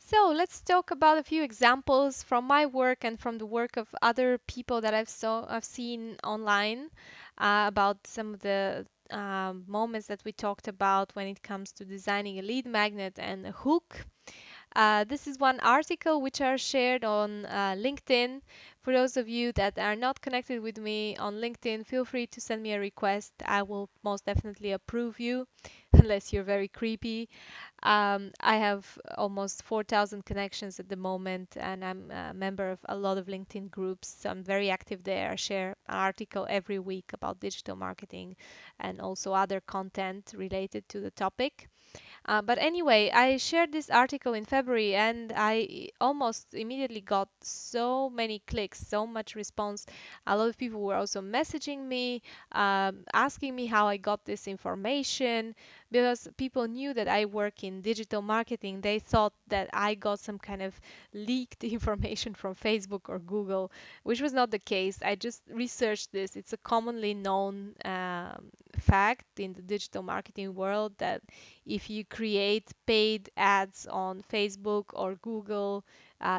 So let's talk about a few examples from my work and from the work of other people that I've seen online about some of the moments that we talked about when it comes to designing a lead magnet and a hook. This is one article which are shared on LinkedIn. For those of you that are not connected with me on LinkedIn, feel free to send me a request. I will most definitely approve you, unless you're very creepy. I have almost 4,000 connections at the moment, and I'm a member of a lot of LinkedIn groups. So I'm very active there. I share an article every week about digital marketing and also other content related to the topic. But anyway, I shared this article in February and I almost immediately got so many clicks, so much response. A lot of people were also messaging me, asking me how I got this information because people knew that I work in digital marketing. They thought that I got some kind of leaked information from Facebook or Google, which was not the case. I just researched this. It's a commonly known fact in the digital marketing world that if you create paid ads on Facebook or Google,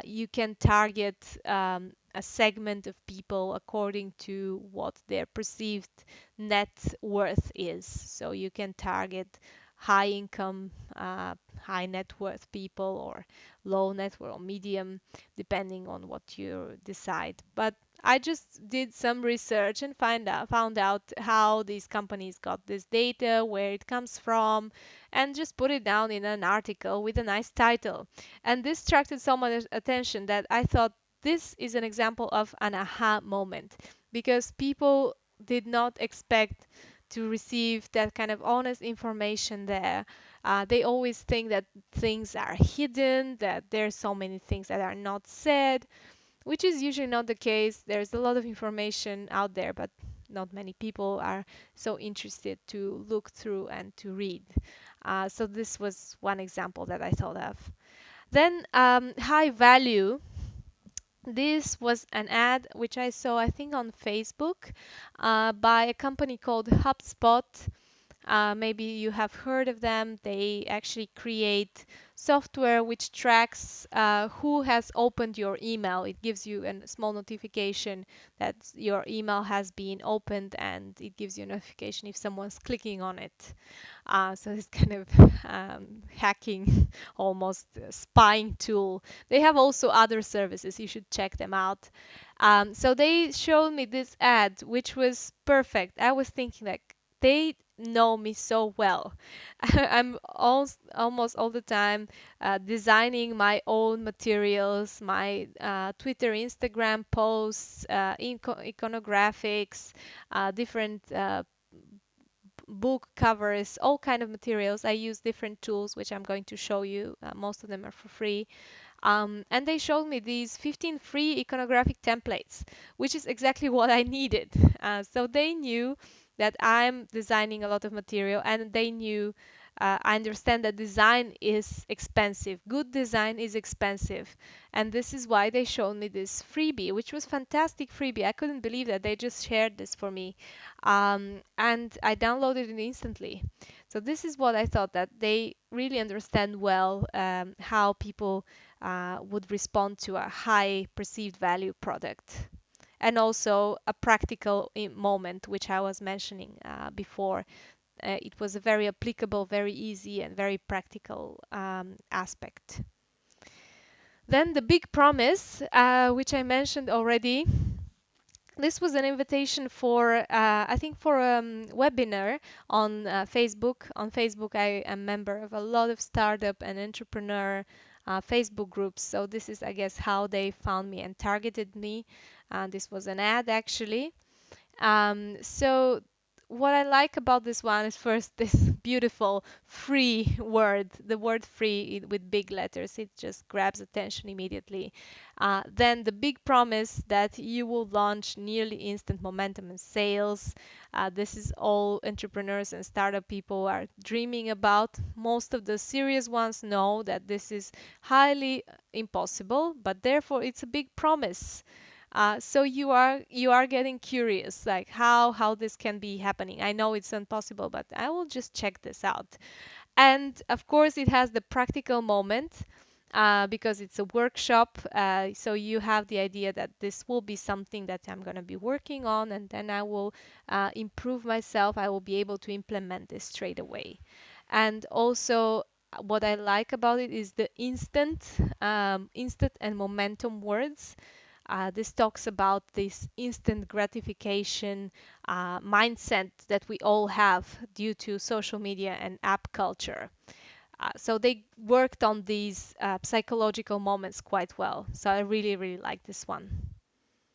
you can target a segment of people according to what their perceived net worth is. So you can target high income, high net worth people or low net worth or medium, depending on what you decide. But I just did some research and found out how these companies got this data, where it comes from, and just put it down in an article with a nice title. And this attracted so much attention that I thought this is an example of an aha moment because people did not expect to receive that kind of honest information there. They always think that things are hidden, that there's so many things that are not said, which is usually not the case. There's a lot of information out there, but not many people are so interested to look through and to read. So this was one example that I thought of. Then high value. This was an ad which I saw, I think, on Facebook by a company called HubSpot. Maybe you have heard of them. They actually create software which tracks who has opened your email. It gives you a small notification that your email has been opened, and it gives you a notification if someone's clicking on it. So it's kind of hacking, almost spying tool. They have also other services. You should check them out. So they showed me this ad, which was perfect. I was thinking like they know me so well. I'm almost all the time designing my own materials, my Twitter, Instagram posts, iconographics, different book covers, all kind of materials. I use different tools, which I'm going to show you. Most of them are for free. And they showed me these 15 free iconographic templates, which is exactly what I needed. So they knew that I'm designing a lot of material, and they knew I understand that design is expensive. Good design is expensive. And this is why they showed me this freebie, which was fantastic freebie. I couldn't believe that they just shared this for me. And I downloaded it instantly. So this is what I thought, that they really understand well how people would respond to a high perceived value product. And also a practical moment, which I was mentioning before. It was a very applicable, very easy, and very practical aspect. Then the big promise, which I mentioned already. This was an invitation for, I think, for a webinar on Facebook. On Facebook, I am a member of a lot of startup and entrepreneur Facebook groups. So this is, I guess, how they found me and targeted me. This was an ad, actually. So what I like about this one is first this beautiful free word, the word free with big letters. It just grabs attention immediately. Then the big promise that you will launch nearly instant momentum and sales. This is all entrepreneurs and startup people are dreaming about. Most of the serious ones know that this is highly impossible, but therefore it's a big promise. So you are getting curious, like how this can be happening. I know it's impossible, but I will just check this out. And of course, it has the practical moment. because it's a workshop. So you have the idea that this will be something that I'm going to be working on, and then I will improve myself. I will be able to implement this straight away. And also, what I like about it is the instant and momentum words. This talks about this instant gratification mindset that we all have due to social media and app culture. So they worked on these psychological moments quite well. So I really, really like this one.